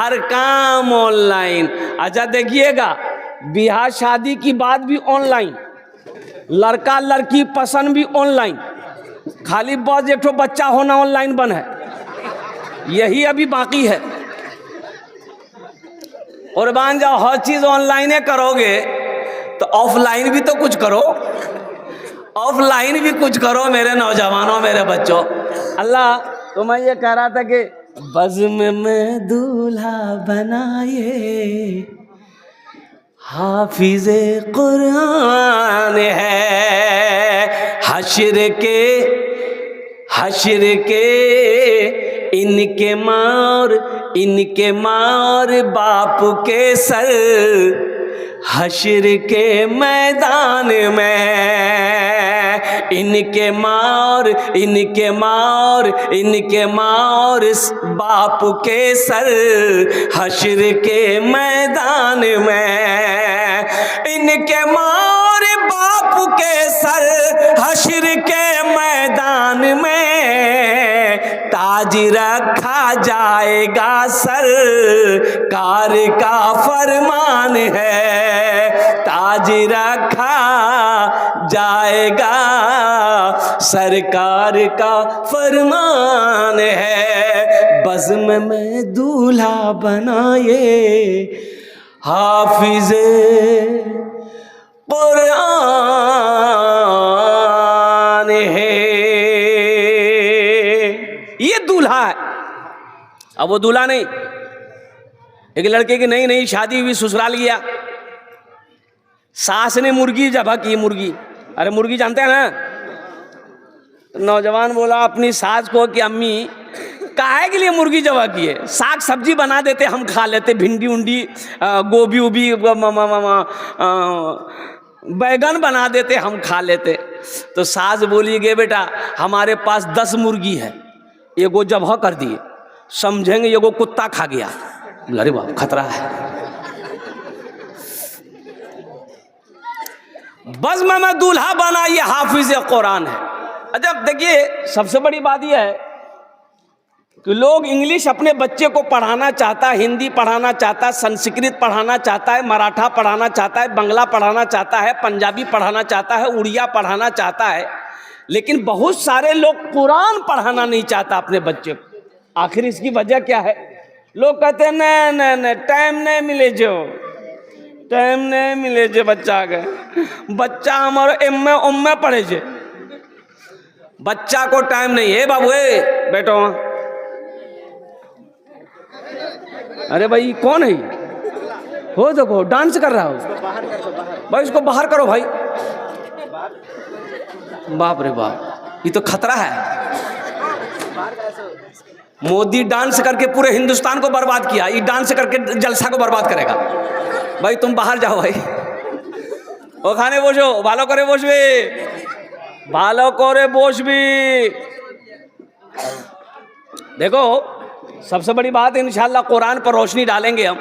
हर काम ऑनलाइन। अच्छा देखिएगा, ब्याह शादी की बात भी ऑनलाइन, लड़का लड़की पसंद भी ऑनलाइन, खाली बस एक ठो बच्चा होना ऑनलाइन बन है, यही अभी बाकी है। और मान जाओ हर चीज ऑनलाइन करोगे तो ऑफलाइन भी तो कुछ करो, ऑफलाइन भी कुछ करो मेरे नौजवानों, मेरे बच्चों। अल्लाह, तो मैं ये कह रहा था कि बज़्म में दूल्हा बनाए हाफिज़े कुरान है, हश्र के इनके मार बाप के सर, हश्र के मैदान में इनके मार बाप के सर, हश्र के मैदान में इनके मार बाप के सर, हश्र के मैदान में ताज रखा जाएगा, सरकार का फरमान है, ताज रखा जाएगा, सरकार का फरमान है। बज़्म में दूल्हा बनाए हाफिज़े कुरान है। ये दूल्हा है। अब वो दूल्हा नहीं, एक लड़के की नई नई शादी हुई, ससुराल गया, सास ने मुर्गी ज़बह की, मुर्गी, अरे मुर्गी जानते हैं ना। नौजवान बोला अपनी सास को कि अम्मी काहे के लिए मुर्गी ज़बह की है, साग सब्जी बना देते हम खा लेते, भिंडी उंडी गोभी उभी बैगन बना देते हम खा लेते। तो सास बोली गे बेटा हमारे पास 10 मुर्गी है, एगो ज़बह कर दिए, समझेंगे एगो कुत्ता खा गया। अरे बाप खतरा है। बज़्म में दूल्हा बना ये हाफिज़ कुरान है। अच्छा देखिए, सबसे बड़ी बात यह है कि लोग इंग्लिश अपने बच्चे को पढ़ाना चाहता है, हिंदी पढ़ाना चाहता है, संस्कृत पढ़ाना चाहता है, मराठा पढ़ाना चाहता है, बंगला पढ़ाना चाहता है, पंजाबी पढ़ाना चाहता है, उड़िया पढ़ाना चाहता है, लेकिन बहुत सारे लोग कुरान पढ़ाना नहीं चाहता अपने बच्चे को। आखिर इसकी वजह क्या है? लोग कहते हैं नहीं टाइम नहीं मिले जो, टाइम नहीं मिले जो बच्चा के, बच्चा हमारे एम पढ़े जे, बच्चा को टाइम नहीं है। बाबू बैठो, अरे भाई कौन है? हो देखो डांस कर रहा हो भाई, इसको बाहर करो भाई। बाप रे बाप, ये तो खतरा है। मोदी डांस करके पूरे हिंदुस्तान को बर्बाद किया, ये डांस करके जलसा को बर्बाद करेगा। भाई तुम बाहर जाओ भाई, ओ खाने बोझो, भालो करे बोझबी, भालो करे बोझबी। देखो सबसे बड़ी बात है, इंशाल्लाह कुरान पर रोशनी डालेंगे हम।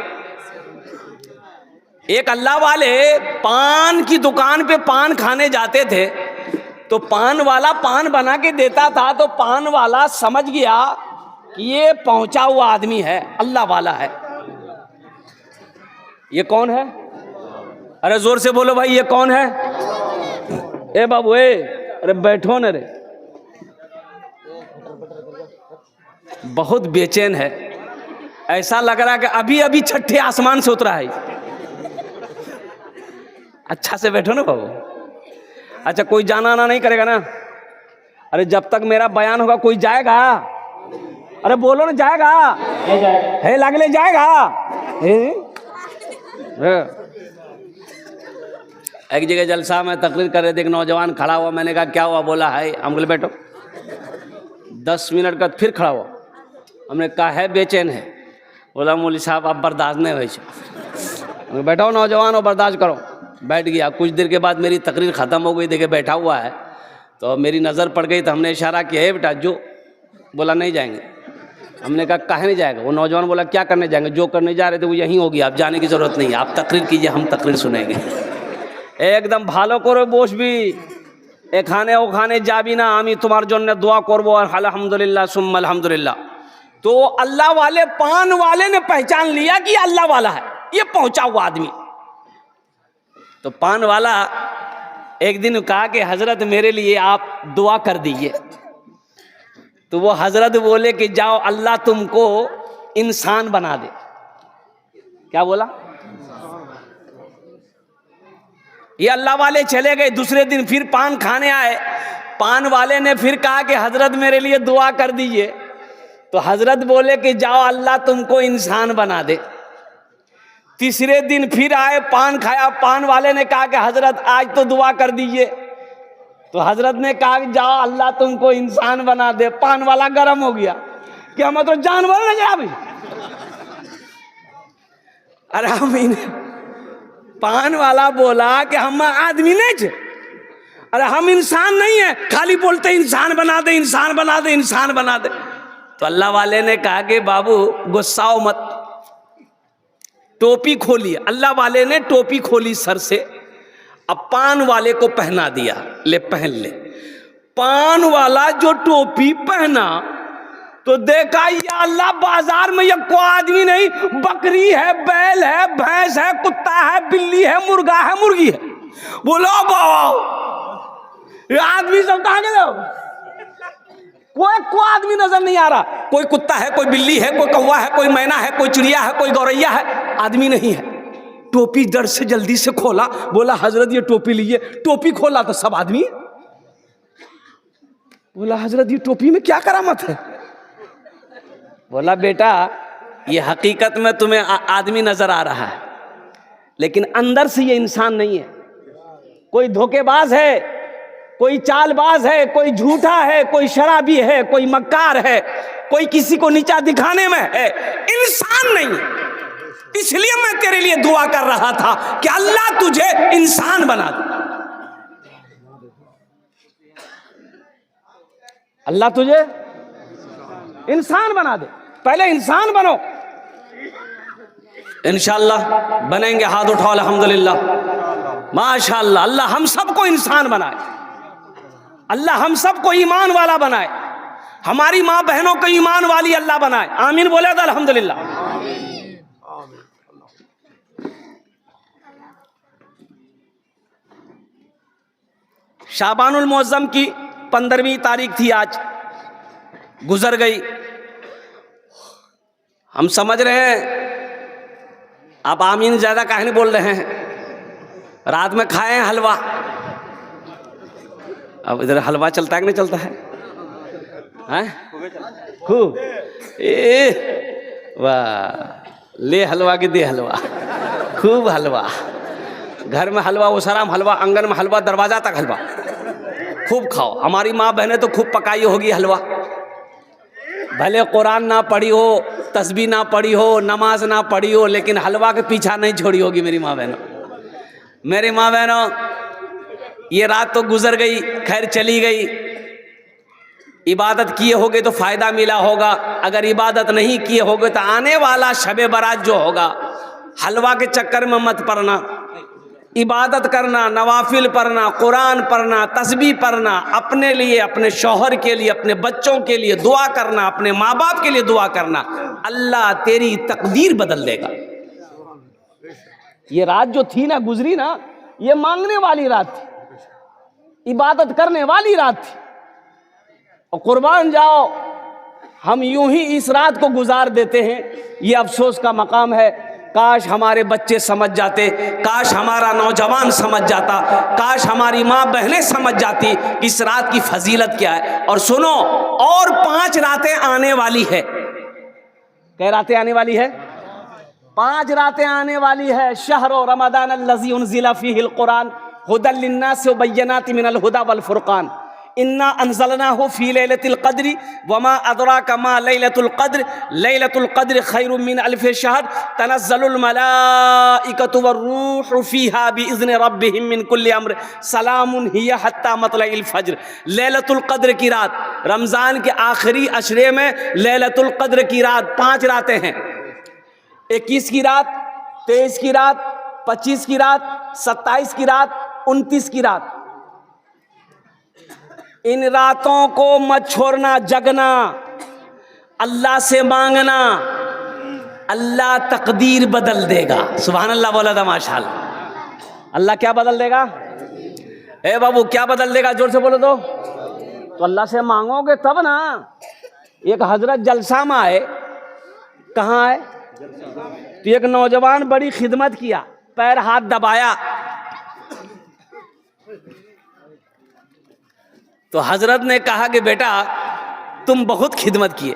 एक अल्लाह वाले पान की दुकान पे पान खाने जाते थे, तो पान वाला पान बना के देता था, तो पान वाला समझ गया कि ये पहुंचा हुआ आदमी है, अल्लाह वाला है। ये कौन है? अरे जोर से बोलो भाई, ये कौन है? ए बाबू अरे बैठो न रे, बहुत बेचैन है, ऐसा लग रहा है कि अभी अभी छठे आसमान से उतरा है। अच्छा से बैठो ना बाबू। अच्छा कोई जाना आना नहीं करेगा ना? अरे जब तक मेरा बयान होगा कोई जाएगा? अरे बोलो ना, जाएगा? है लगले जाएगा? एक जगह जलसा में तकरीर कर रहे थे, एक नौजवान खड़ा हुआ, मैंने कहा क्या हुआ? बोला है, हम बोले बैठो। 10 मिनट का फिर खड़ा हुआ, हमने कहा है बेचैन है। बोला मौलवी साहब आप बर्दाश्त नहीं हुई। बैठाओ नौजवान हो, बर्दाश्त करो। बैठ गया। कुछ देर के बाद मेरी तकरीर ख़त्म हो गई, देखे बैठा हुआ है, तो मेरी नज़र पड़ गई, तो हमने इशारा किया है बेटा जो। बोला नहीं जाएंगे। हमने कहा काहे नहीं जाएगा? वो नौजवान बोला क्या करने जाएंगे? जो करने जा रहे थे वो यहीं होगी, आप जाने की ज़रूरत नहीं है, आप तकरीर कीजिए, हम तकरीर सुनेंगे। एकदम भालो करो बोस भी, एखाने ओखाने जाबी ना, आमी तुम्हार जन्य दुआ करबो, और अल्हम्दुलिल्लाह सुम्मा अल्हम्दुलिल्लाह। तो अल्लाह वाले पान वाले ने पहचान लिया कि अल्लाह वाला है, ये पहुंचा हुआ आदमी। तो पान वाला एक दिन कहा कि हजरत मेरे लिए आप दुआ कर दीजिए। तो वो हजरत बोले कि जाओ अल्लाह तुमको इंसान बना दे। क्या बोला? ये अल्लाह वाले चले गए। दूसरे दिन फिर पान खाने आए। पान वाले ने फिर कहा कि हजरत मेरे लिए दुआ कर दीजिए। तो हजरत बोले कि जाओ अल्लाह तुमको इंसान बना दे। तीसरे दिन फिर आए, पान खाया। पान वाले ने कहा कि हजरत आज तो दुआ कर दीजिए। तो हजरत ने कहा कि जाओ अल्लाह तुमको इंसान बना दे। पान वाला गर्म हो गया कि हम तो जानवर नजर आ भाई। अरे हम पान वाला बोला कि हम आदमी नहीं थे, अरे हम इंसान नहीं है, खाली बोलते इंसान बना दे, इंसान बना दे, इंसान बना दे। तो अल्लाह वाले ने कहा कि बाबू गुस्साओ मत, टोपी खोली। अल्लाह वाले ने टोपी खोली सर से, अब पान वाले को पहना दिया, ले पहन ले। पान वाला जो टोपी पहना तो देखा या अल्लाह बाजार में ये कोई आदमी नहीं, बकरी है, बैल है, भैंस है, कुत्ता है, बिल्ली है, मुर्गा है, मुर्गी है। बोलो ये आदमी सब कहां गए? कोई आदमी नजर नहीं आ रहा। कोई कुत्ता है, कोई बिल्ली है, कोई कौवा है, कोई मैना है, कोई चिड़िया है, कोई गौरैया है, आदमी नहीं है। टोपी डर से जल्दी से खोला, बोला हजरत ये टोपी लीजिए। टोपी खोला तो सब आदमी। बोला हजरत ये टोपी में क्या करामत है? बोला बेटा ये हकीकत में तुम्हें आदमी नजर आ रहा है, लेकिन अंदर से ये इंसान नहीं है। कोई धोखेबाज है, कोई चालबाज है, कोई झूठा है, कोई शराबी है, कोई मक्कार है, कोई किसी को नीचा दिखाने में है, इंसान नहीं है। इसलिए मैं तेरे लिए दुआ कर रहा था कि अल्लाह तुझे इंसान बना दे। अल्लाह तुझे इंसान बना दे, पहले इंसान बनो, इंशाअल्लाह बनेंगे। हाथ उठाओ अल्हम्दुलिल्लाह, माशाअल्लाह। अल्लाह हम सबको इंसान बनाए, अल्लाह हम सबको ईमान वाला बनाए, हमारी माँ बहनों को ईमान वाली अल्लाह बनाए। आमीन बोले तो अल्हम्दुलिल्लाह। शाबानुल मुअज्जम की 15वीं तारीख थी, आज गुजर गई। हम समझ रहे हैं आप आमीन ज्यादा काहे नहीं बोल रहे हैं? रात में खाए हैं हलवा। अब इधर हलवा चलता है कि नहीं चलता है? खूब वाह, ले हलवा की दे हलवा, खूब हलवा। घर में हलवा, उसराम हलवा, आंगन में हलवा, दरवाजा तक हलवा, खूब खाओ। हमारी माँ बहनें तो खूब पकाई होगी हलवा। भले कुरान ना पढ़ी हो, तस्बीह ना पढ़ी हो, नमाज ना पढ़ी हो, लेकिन हलवा के पीछा नहीं छोड़ी होगी मेरी माँ बहनों। मेरी माँ बहनों ये रात तो गुजर गई, खैर चली गई। इबादत किए होगे तो फायदा मिला होगा, अगर इबादत नहीं किए होगे तो आने वाला शबे बारात जो होगा, हलवा के चक्कर में मत पड़ना। इबादत करना, नवाफिल पढ़ना, कुरान पढ़ना, तस्बीह पढ़ना, अपने लिए, अपने शौहर के लिए, अपने बच्चों के लिए दुआ करना, अपने माँ बाप के लिए दुआ करना। अल्लाह तेरी तकदीर बदल देगा। ये रात जो थी ना, गुजरी ना, ये मांगने वाली रात थी, इबादत करने वाली रात थी। और कुर्बान जाओ, हम यूं ही इस रात को गुजार देते हैं। ये अफसोस का मकाम है। काश हमारे बच्चे समझ जाते, काश हमारा नौजवान समझ जाता, काश हमारी माँ बहनें समझ जाती कि इस रात की फजीलत क्या है। और सुनो, और 5 रातें आने वाली है। कै रातें आने वाली है? 5 रातें आने वाली है। शहरो रमदान अल्लज़ी उनज़िला फ़ीहिल कुरान हुदल लिन्नासि व बय्यनातिन मिनल हुदा वल फुरक़ान इन्ना अंज़लनाहु फ़ी लैलतिल क़द्रि वमा अदराका मा लैलतुल क़द्र लैलतुल क़द्र खैरुम मिन अल्फ़ि शहर तनज़्ज़लुल मलाइकतु वर्रूहु फ़ीहा बिइज़्नि रब्बिहिम मिन कुल्लि अम्र सलामुन हिय हत्ता मतलइल फ़ज्र। लैलतुल क़द्र की रात, रमज़ान के आखिरी अशरे में लैलतुल क़द्र की रात 5 रातें हैं। 21 की रात, 23 की रात, 25 की रात, 27 की रात, 29 की रात। इन रातों को मत छोड़ना, जगना। अल्लाह से मांगना, अल्लाह तकदीर बदल देगा। सुभान अल्लाह बोला था माशाअल्लाह। अल्लाह क्या बदल देगा? ए बाबू क्या बदल देगा? जोर से बोलो तो अल्लाह से मांगोगे तब ना। एक हजरत जलसा में आए, कहाँ आए? तो एक नौजवान बड़ी खिदमत किया, पैर हाथ दबाया, तो हजरत ने कहा कि बेटा तुम बहुत खिदमत किए,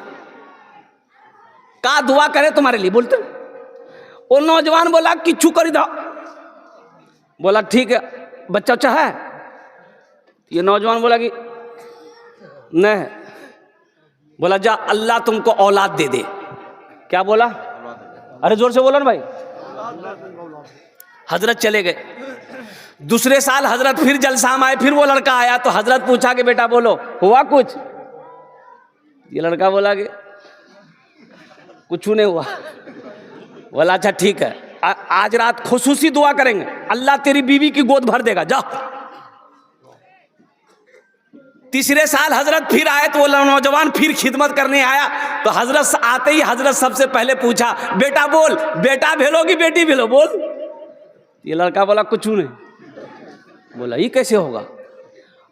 का दुआ करे तुम्हारे लिए बोलते। वो नौजवान बोला कि चू कर दो। बोला ठीक है, बच्चा अच्छा है? ये नौजवान बोला कि नहीं। बोला जा अल्लाह तुमको औलाद दे दे। क्या बोला? अरे जोर से बोलो ना भाई। हजरत चले गए। दूसरे साल हजरत फिर जलसा में आए, फिर वो लड़का आया, तो हजरत पूछा कि बेटा बोलो हुआ कुछ? ये लड़का बोला कि कुछ नहीं हुआ। बोला अच्छा ठीक है, आज रात खुसूसी दुआ करेंगे, अल्लाह तेरी बीवी की गोद भर देगा, जा। तीसरे साल हजरत फिर आए, तो वो नौजवान फिर खिदमत करने आया, तो हजरत आते ही हजरत सबसे पहले पूछा बेटा बोल, बेटा भेलो कि बेटी भेलो बोल। ये लड़का बोला कुछ नहीं। बोला ये कैसे होगा?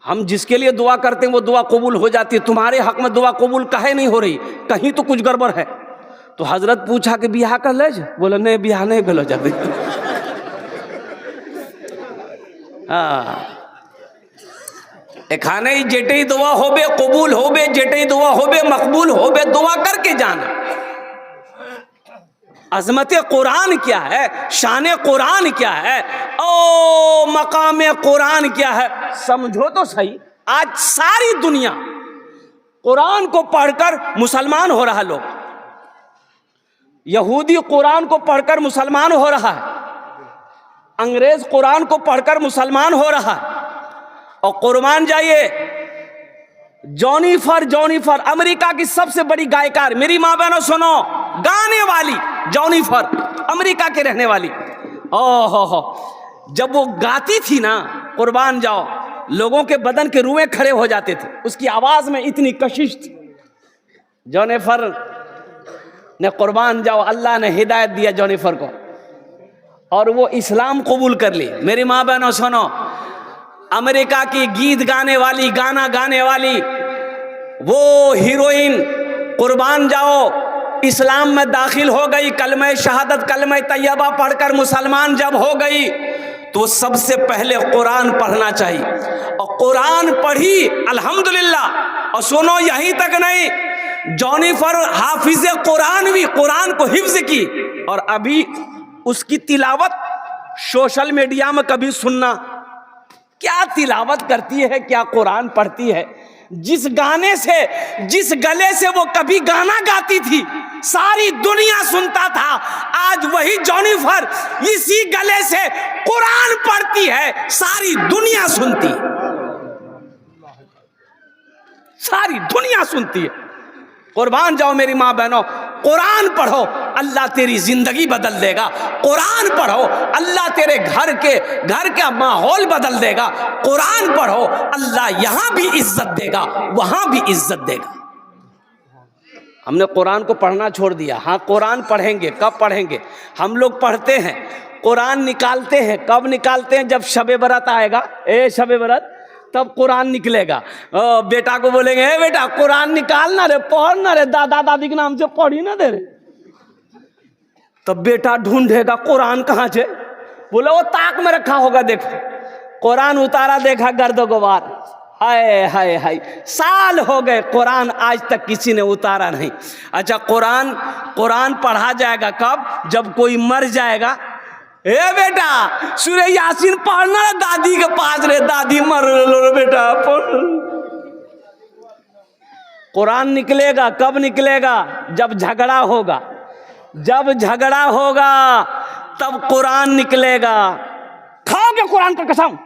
हम जिसके लिए दुआ करते हैं वो दुआ कबूल हो जाती है, तुम्हारे हक में दुआ कबूल काहे नहीं हो रही? कहीं तो कुछ गड़बड़ है। तो हजरत पूछा कि बियाह कर ले? बोला नहीं बियाह नहीं भेलो जाते। हाँ, खाने ही जेटे ही दुआ होबे कबूल होबे, जेटे ही दुआ होबे मकबूल होबे, दुआ करके जाना। अजमत कुरान क्या है, शान कुरान क्या है, ओ मकाम कुरान क्या है, समझो तो सही। आज सारी दुनिया कुरान को पढ़कर मुसलमान हो रहा। लोग यहूदी कुरान को पढ़कर मुसलमान हो रहा है, अंग्रेज कुरान को पढ़कर मुसलमान हो रहा है। और कुर्बान जाइए, जॉनिफर अमेरिका की सबसे बड़ी गायकार, मेरी माँ बहनों सुनो, गाने वाली जॉनिफर, अमेरिका के रहने वाली। ओहो, जब वो गाती थी ना कुर्बान जाओ, लोगों के बदन के रुएं खड़े हो जाते थे, उसकी आवाज में इतनी कशिश थी। जॉनिफर ने कुर्बान जाओ, अल्लाह ने हिदायत दिया जॉनिफर को, और वो इस्लाम कबूल कर ली। मेरी माँ बहनों सुनो, अमेरिका की गीत गाने वाली, गाना गाने वाली वो हीरोइन कुर्बान जाओ इस्लाम में दाखिल हो गई, कलमे शहादत कलमे तैयबा पढ़कर मुसलमान जब हो गई, तो सबसे पहले कुरान पढ़ना चाहिए। और कुरान पढ़ी अल्हम्दुलिल्लाह। और सुनो यहीं तक नहीं, जॉनिफर हाफिज कुरान भी, कुरान को हिफ्ज की, और अभी उसकी तिलावत सोशल मीडिया में कभी सुनना, क्या तिलावत करती है, क्या कुरान पढ़ती है। जिस गाने से, जिस गले से वो कभी गाना गाती थी, सारी दुनिया सुनता था, आज वही जॉनिफर इसी गले से कुरान पढ़ती है, सारी दुनिया सुनती है, सारी दुनिया सुनती है। कुर्बान जाओ मेरी माँ बहनों, कुरान पढ़ो, अल्लाह तेरी जिंदगी बदल देगा। कुरान पढ़ो, अल्लाह तेरे घर का माहौल बदल देगा। कुरान पढ़ो, अल्लाह यहां भी इज्जत देगा, वहां भी इज्जत देगा। हमने कुरान को पढ़ना छोड़ दिया। हाँ, कुरान पढ़ेंगे, कब पढ़ेंगे? हम लोग पढ़ते हैं, कुरान निकालते हैं, कब निकालते हैं? जब शबे बरात आएगा, शबे बरात, तब कुरान निकलेगा। बेटा को बोलेंगे हे बेटा कुरान निकालना रे, पढ़ना रे, दादा दादी के नाम से पढ़ी ना दे रे। तब बेटा ढूंढेगा कुरान कहाँ से, बोले वो ताक में रखा होगा, देखो कुरान उतारा, देखा गर्द गुबार, हाय हाय हाय, साल हो गए कुरान आज तक किसी ने उतारा नहीं। अच्छा, कुरान पढ़ा जाएगा कब? जब कोई मर जाएगा। ए बेटा सूरह यासीन पढ़ना रे, दादी के पास रे, दादी मर लो बेटा पढ़। कुरान निकलेगा कब निकलेगा? जब झगड़ा होगा, जब झगड़ा होगा तब कुरान निकलेगा। खाओगे कुरान का कसम?